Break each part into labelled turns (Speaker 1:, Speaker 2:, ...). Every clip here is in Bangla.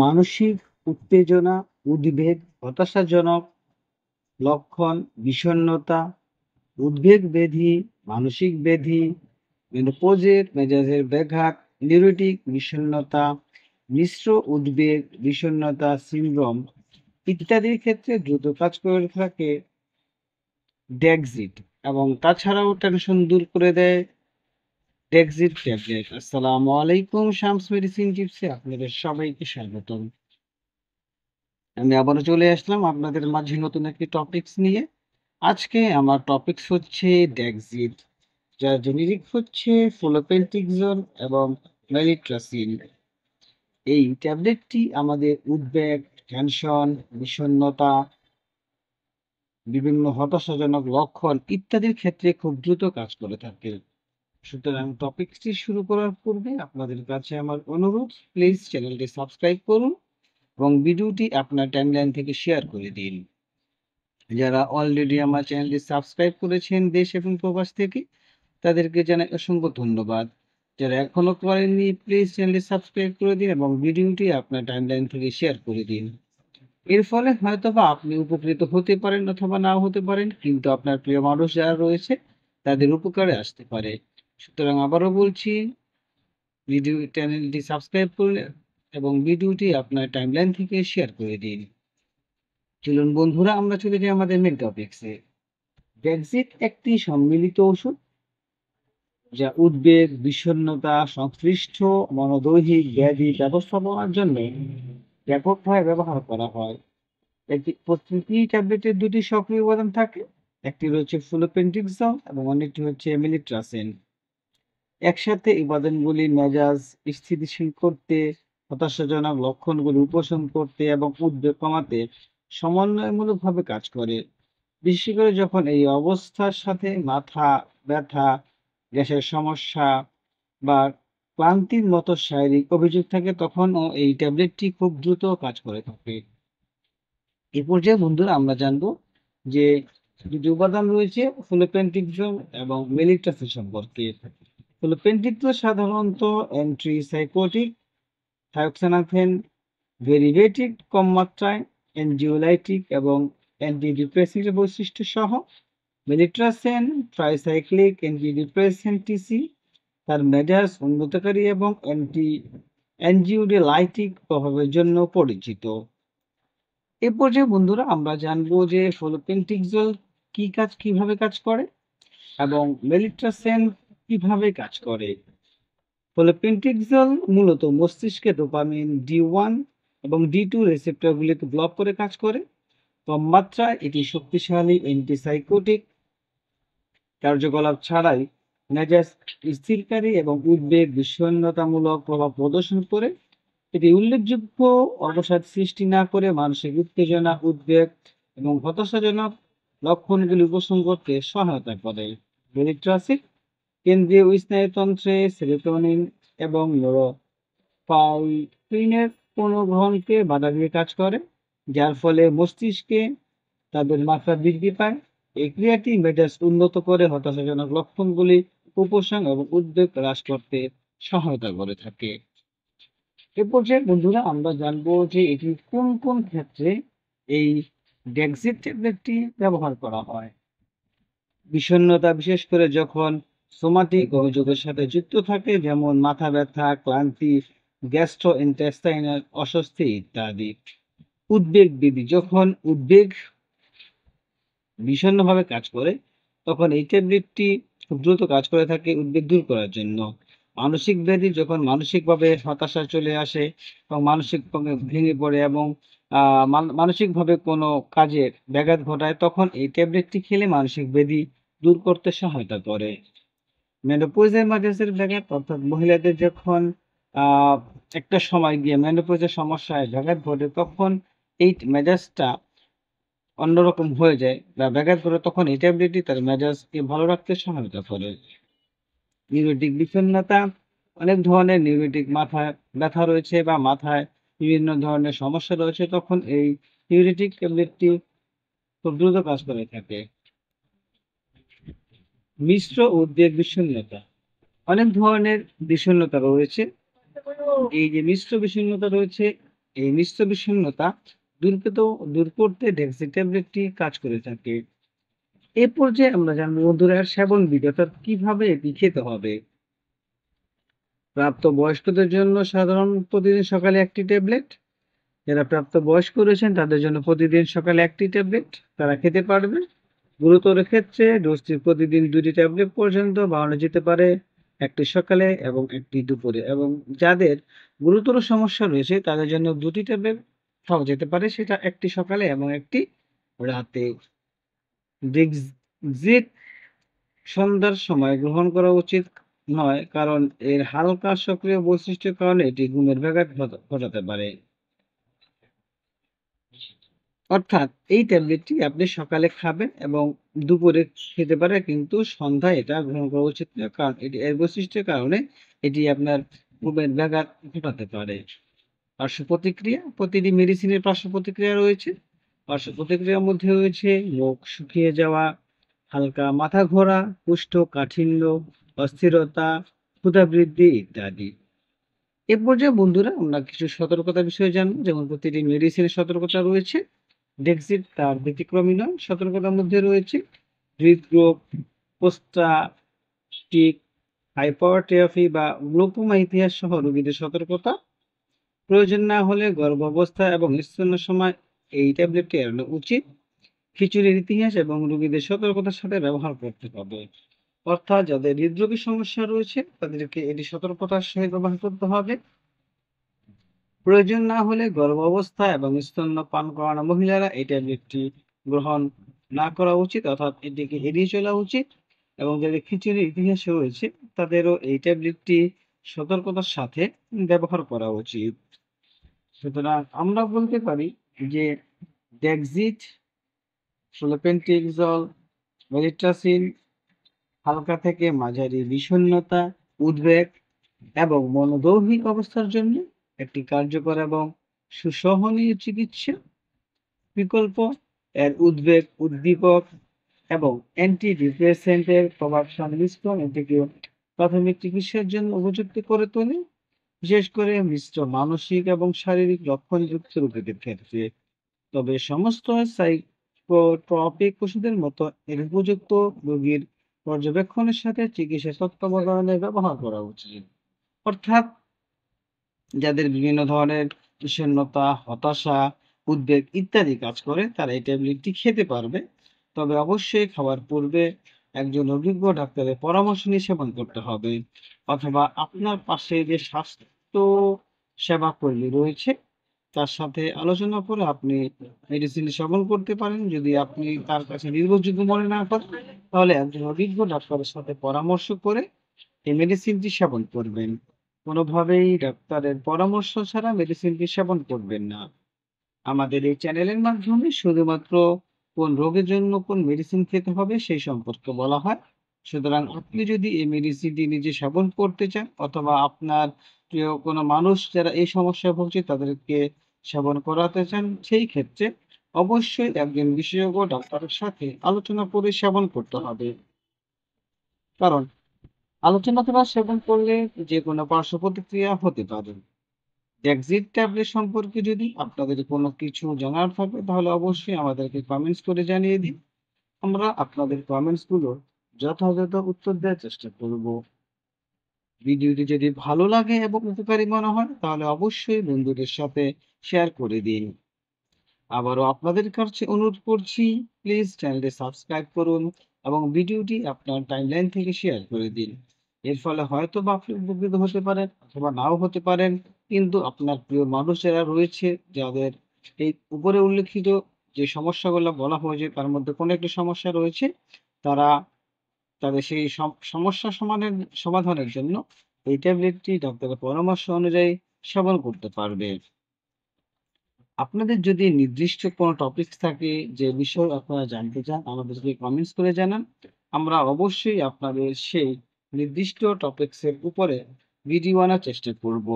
Speaker 1: মানসিক উত্তেজনা, উদ্বেগ, হতাশাজনক লক্ষণ, বিষণ্ণতা, উদ্বেগ ব্যাধি, মানসিক ব্যাধি, মেনোপজের মেজাজের ব্যাঘাত, নিউরোটিক বিষণ্ণতা, মিশ্র উদ্বেগ বিষণ্ণতা সিনড্রোম ইত্যাদির ক্ষেত্রে দ্রুত কাজ করে থাকে ডেক্সিট এবং তাছাড়াও টেনশন দূর করে দেয় ডেক্সিট ট্যাবলেট। আসসালামু আলাইকুম, শামস মেডিসিন টিপসে আপনাদের সবাইকে স্বাগতম। আমি আবারও চলে আসলাম আপনাদের মাঝে নতুন একটি টপিকস নিয়ে। আজকে আমার টপিকস হচ্ছে ডেক্সিট, যার জেনেরিক হচ্ছে ফ্লোপেন্টিক্সোল এবং মেলিট্রাসিন। এই ট্যাবলেটটি আমাদের উদ্বেগ, টেনশন, বিষণ্ণতা, বিভিন্ন হতাশাজনক লক্ষণ ইত্যাদির ক্ষেত্রে খুব দ্রুত কাজ করে থাকে। সুতরাং টপিকটি শুরু করার পূর্বে আপনাদের কাছে আমার অনুরোধ, প্লিজ চ্যানেলটি সাবস্ক্রাইব করুন এবং ভিডিওটি আপনার টাইমলাইন থেকে শেয়ার করে দিন। যারা অলরেডি আমার চ্যানেলটি সাবস্ক্রাইব করেছেন দেশ এবং প্রবাস থেকে, তাদেরকে জানাই অসংখ্য ধন্যবাদ। যারা এখনো করেননি, প্লিজ চ্যানেলটি সাবস্ক্রাইব করে দিন এবং ভিডিওটি আপনার টাইমলাইন থেকে শেয়ার করে দিন। এর ফলে হয়তোবা আপনি উপকৃত হতে পারেন অথবা নাও হতে পারেন, কিন্তু আপনার প্রিয় মানুষ যারা রয়েছে তাদের উপকারে আসতে পারে। সুতরাং আবারও বলছি, চ্যানেলটি সাবস্ক্রাইব করুন এবং ভিডিওটি আপনার টাইমলাইন থেকে শেয়ার করে দিন। চলুন বন্ধুরা, আমরা চলে যাই আমাদের মেন টপিকসে। ডেক্সিট একটি সম্মিলিত ওষুধ যা উদ্বেগ, বিষণ্ণতা, সংশ্লিষ্ট মনোদৈহিক ব্যাধি ব্যবস্থাপনার জন্য ব্যাপকভাবে ব্যবহার করা হয়। প্রতিটি ট্যাবলেটের দুটি সক্রিয় উপাদান থাকে, একটি হচ্ছে ফ্লোপেন্টিক্সল এবং অন্যটি হচ্ছে মেলিট্রাসিন। একসাথে এই উপাদানগুলি মেজাজ স্থিতিশীল করতে, হতাশাজনক লক্ষণগুলি উপশম করতে এবং উদ্বেগ কমাতে সমন্বয়মূলকভাবে কাজ করে। বিশেষ করে যখন এই অবস্থার সাথে মাথা ব্যথা, গ্যাসের সমস্যা বা ক্লান্তির মতো শারীরিক অভিযোগ থাকে, তখনও এই ট্যাবলেটটি খুব দ্রুত কাজ করে থাকে। এই পর্যায়ে বন্ধুরা আমরা জানবো যে দুটি উপাদান রয়েছে ফ্লোপেন্টিক্সল এবং মেলিট্রাসিন সম্পর্কে। ফ্লোপেন্টিক্সল সাধারণত অ্যান্টিসাইকোটিক, থায়োক্সানাফেন ডেরিভেটিভ কম মাত্রায়, অ্যানজিওলাইটিক এবং অ্যান্টিডিপ্রেসিভ বৈশিষ্ট্য সহ। মেলিট্রাসেন ট্রাইসাইক্লিক অ্যান্টিডিপ্রেসেন্ট টিসি, তার মেজাজ উন্নতকারী এবং অ্যানজিওলাইটিক প্রভাবের জন্য পরিচিত। এ পর্যায়ে বন্ধুরা আমরা জানবো যে ফ্লোপেন্টিক্সল কিভাবে কাজ করে এবং মেলিট্রাসেন কিভাবে কাজ করে। ফ্লোপেন্টিক্সল মূলত মস্তিষ্কে ডোপামিন D1 এবং D2 রিসেপ্টরগুলিকে ব্লক করে কাজ করে। কম মাত্রায় এটি শক্তিশালী অ্যান্টিসাইকোটিক কার্যকলাপ ছাড়াই মেজাজ স্থিরকারী এবং উদ্বেগ বিষণ্ণতামূলক প্রভাব প্রদর্শন করে। এটি উল্লেখযোগ্য অবসাদ সৃষ্টি না করে মানসিক উত্তেজনা, উদ্বেগ এবং হতাশাজনক লক্ষণগুলি উপশম করতে সহায়তা করে। মেলিট্রাসিন কেন্দ্রীয় স্নায়ুতন্ত্রে সেরোটোনিন এবং নরোট্রান্সমিটারের পুনর্গ্রহণকে বাধা দিয়ে কাজ করে, যার ফলে মস্তিষ্কে তাদের মাত্রা বৃদ্ধি পায়। এই ক্রিয়াটি মেজাজ উন্নত করে, হতাশাজনক লক্ষণগুলি উপশম এবং উদ্বেগ হ্রাস করতে সহায়তা করে থাকে। এ পর্যায়ে বন্ধুরা আমরা জানবো যে এটি কোন কোন ক্ষেত্রে এই ডেক্সিট ট্যাবলেটটি ব্যবহার করা হয়। বিষণ্ণতা, বিশেষ করে যখন সোমাটিক অভিযোগের সাথে যুক্ত থাকে, যেমন মাথা ব্যথা, ক্লান্তি, গ্যাস্ট্রোইন্টেস্টাইনাল অস্বস্তি ইত্যাদি। উদ্বেগ বৃদ্ধি, যখন উদ্বেগ বিষণ্ণভাবে কাজ করে, তখন এই ট্যাবলেটটি খুব দ্রুত কাজ করে থাকে উদ্বেগ দূর করার জন্য। মানসিক ব্যাধি, যখন মানসিকভাবে হতাশা চলে আসে এবং মানসিকভাবে ভেঙে পড়ে এবং মানসিকভাবে কোনো কাজে ব্যাঘাত ঘটায়, তখন এই ট্যাবলেটটি খেলে মানসিক ব্যাধি দূর করতে সহায়তা করে। মেনোপজের মেজাজের ব্যাঘাত, অর্থাৎ মহিলাদের যখন আহ একটা সময় গিয়ে মেনোপজের সমস্যায় ব্যাঘাত ঘটে, তখন এই মেজাজটা অন্যরকম হয়ে যায় বা ব্যাঘাত ঘটে, তখন এই ট্যাবলেটটি তার মেজাজকে ভালো রাখতে সহায়তা করে। নিউরোটিক বিষণ্ণতা, অনেক ধরনের নিউরোটিক মাথায় ব্যথা রয়েছে বা মাথায় বিভিন্ন ধরনের সমস্যা রয়েছে, তখন এই নিউরোটিক ট্যাবলেটটি খুব দ্রুত কাজ করে থাকে। মিশ্র উদ্বেগ বিষণ্ণতা, অনেক ধরনের বিষণ্ণতা রয়েছে। এই যে মিশ্র বিষণ্ণতা রয়েছে, এই মিশ্র বিষণ্ণতা দূর করতে ডেক্সি ট্যাবলেটটি কাজ করে থাকে। এ পর্যায়ে আমরা জানবো বন্ধুরা সেবন বিধি অর্থাৎ কিভাবে এটি খেতে হবে। প্রাপ্তবয়স্কদের জন্য সাধারণ প্রতিদিন সকালে ১ টি ট্যাবলেট। যারা প্রাপ্তবয়স্ক রয়েছেন তাদের জন্য প্রতিদিন সকালে ১ টি ট্যাবলেট তারা খেতে পারবে। গুরুতর ক্ষেত্রে ডোজটি প্রতিদিন ২ টি ট্যাবলেট পর্যন্ত বাড়ানো যেতে পারে। ১ টি সকালে এবং ১ টি দুপুরে, এবং যাদের গুরুতর সমস্যা রয়েছে তাদের জন্য ২ টি ট্যাবলেট খাওয়া যেতে পারে, সেটা ১ টি সকালে এবং ১ টি রাতে। ডিক্সিট সন্ধ্যার সময় গ্রহণ করা উচিত নয়, কারণ এর হালকা সক্রিয় বৈশিষ্ট্যের কারণে এটি ঘুমের ব্যাঘাত ঘটাতে পারে। অর্থাৎ এই ট্যাবলেটটি আপনি সকালে খাবেন এবং দুপুরে খেতে পারেন, কিন্তু সন্ধ্যায় এটা গ্রহণ করা উচিত নয়, কারণ এর বৈশিষ্ট্যের কারণে এটি আপনার ঘুমের ব্যাঘাত ঘটাতে পারে। পার্শ্ব প্রতিক্রিয়া, প্রতিটি মেডিসিনের পার্শ্ব প্রতিক্রিয়া রয়েছে। পার্শ্ব প্রতিক্রিয়ার মধ্যে রয়েছে মুখ শুকিয়ে যাওয়া, হালকা মাথা ঘোরা, কোষ্ঠকাঠিন্য, অস্থিরতা, ক্ষুধা বৃদ্ধি ইত্যাদি। এ পর্যায়ে বন্ধুরা আমরা কিছু সতর্কতার বিষয়ে জানবো, যেমন প্রতিটি মেডিসিনের সতর্কতা রয়েছে। ডেক্সিট তার ব্যতিক্রমী নয়। সতর্কতার মধ্যে রয়েছে হৃদরোগ, প্রোস্টাটিক হাইপারট্রফি বা গ্লোকোমা ইতিহাস সহ রোগীদের সতর্কতা। প্রয়োজন না হলে গর্ভাবস্থা এবং স্তনের সময় এই ট্যাবলেটটি এড়ানো উচিত। খিচুড়ির ইতিহাস এবং রোগীদের সতর্কতার সাথে ব্যবহার করতে হবে। অর্থাৎ যাদের হৃদরোগের সমস্যা রয়েছে তাদেরকে এটি সতর্কতার সহিত ব্যবহার করতে হবে। প্রয়োজন না হলে গর্ভাবস্থা এবং স্তন্যপান করানো মহিলারা এই ট্যাবলেটটি গ্রহণ না করা উচিত, অর্থাৎ এটিকে এড়িয়ে চলা উচিত। এবং যাদের খিচুড়ির ইতিহাস রয়েছে তাদেরও এই ট্যাবলেটটি সতর্কতার সাথে ব্যবহার করা উচিত। সুতরাং আমরা বলতে পারি যে ডেক্সিট, সুলোপেন্টিক্সল, ভেলিট্রাসিন হালকা থেকে মাঝারি বিষণ্ণতা, উদ্বেগ এবং মনোদৈহিক অবস্থার জন্য একটি কার্যকর এবং সুসহনীয় চিকিৎসা বিকল্প। এর উদ্বেগ উদ্দীপক এবং অ্যান্টিডিপ্রেসেন্টের প্রভাব সংমিশ্রণ এটিকে প্রাথমিক চিকিৎসার জন্য উপযুক্ত করে তোলে, বিশেষ করে মিশ্র মানসিক এবং শারীরিক লক্ষণযুক্ত রোগীদের ক্ষেত্রে। তবে সমস্ত সাইকোট্রপিক ওষুধের মতো এর উপযুক্ত রোগীর পর্যবেক্ষণের সাথে চিকিৎসা তত্ত্বাবধানে ব্যবহার করা উচিত। অর্থাৎ যাদের বিভিন্ন ধরনের বিষণ্ণতা, হতাশা, উদ্বেগ ইত্যাদি কাজ করে তারা এই ট্যাবলেটটি খেতে পারবে। তবে অবশ্যই খাওয়ার পূর্বে একজন অভিজ্ঞ ডাক্তারের পরামর্শ নিয়ে সেবন করতে হবে, অথবা আপনার পাশে যে স্বাস্থ্য সেবা কর্মী রয়েছে তার সাথে আলোচনা করে আপনি মেডিসিন সেবন করতে পারেন। যদি আপনি তার কাছে নির্ভরযোগ্য মনে না করেন তাহলে একজন অভিজ্ঞ ডাক্তারের সাথে পরামর্শ করে এই মেডিসিনটি সেবন করবেন। কোনোভাবেই ডাক্তারের পরামর্শ ছাড়া মেডিসিনটি সেবন করবেন না। আমাদের এই চ্যানেলের মাধ্যমে শুধুমাত্র কোন রোগের জন্য কোন মেডিসিন খেতে হবে সেই সম্পর্কে বলা হয়। সুতরাং আপনি যদি এই মেডিসিনটি নিজে সেবন করতে চান, অথবা আপনার প্রিয় কোনো মানুষ যারা এই সমস্যায় ভুগছে তাদেরকে সেবন করাতে চান, সেই ক্ষেত্রে অবশ্যই একজন বিশেষজ্ঞ ডাক্তারের সাথে আলোচনা করে সেবন করতে হবে। কারণ আলোচনা ছাড়া সেবন করলে যেকোনো পার্শ্ব প্রতিক্রিয়া হতে পারে। এক্সিট ট্যাবলেট সম্পর্কে যদি আপনাদের কোনো কিছু জানার থাকে তাহলে অবশ্যই আমাদেরকে কমেন্টস করে জানিয়ে দিন। আমরা আপনাদের কমেন্টস গুলো যথাযথ উত্তর দেওয়ার চেষ্টা করব। ভিডিওটি যদি ভালো লাগে এবং উপকারী মনে হয় তাহলে অবশ্যই বন্ধুদের সাথে শেয়ার করে দিন। আবারও আপনাদের কাছে অনুরোধ করছি, প্লিজ চ্যানেলটি সাবস্ক্রাইব করুন এবং ভিডিওটি আপনার টাইমলাইন থেকে শেয়ার করে দিন। এর ফলে হয়তো বা আপনি উপকৃত হতে পারেন অথবা নাও হতে পারেন, কিন্তু আপনার প্রিয় মানুষ যারা রয়েছে, যাদের এই উপরে উল্লেখিত যে সমস্যাগুলো বলা হয়েছে তার মধ্যে কোনো একটি সমস্যা রয়েছে, তারা তাদের সেই সমস্যা সমাধানের জন্য এই ট্যাবলেটটি ডাক্তারের পরামর্শ অনুযায়ী সেবন করতে পারবে। আপনাদের যদি নির্দিষ্ট কোনো টপিকস থাকে যে বিষয় আপনারা জানতে চান আমাদেরকে কমেন্টস করে জানান। আমরা অবশ্যই আপনাদের সেই নির্দিষ্ট টপিকসের উপরে ভিডিও আনার চেষ্টা করব।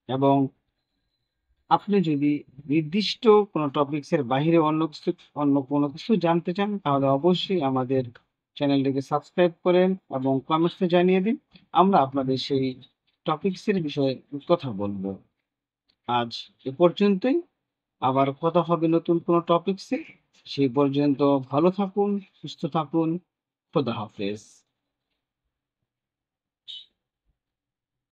Speaker 1: এবং আপনি যদি নির্দিষ্ট কোনো টপিকসের বাহিরে অন্য কোনো কিছু জানতে চান তাহলে অবশ্যই আমাদের চ্যানেলটিকে সাবস্ক্রাইব করেন এবং কমেন্টসে জানিয়ে দিন। আমরা আপনাদের সেই টপিকসের বিষয়ে কথা বলব। আজ এ পর্যন্তই। আবার কথা হবে নতুন কোনো টপিকসে। সেই পর্যন্ত ভালো থাকুন, সুস্থ থাকুন। খোদা হাফেজ।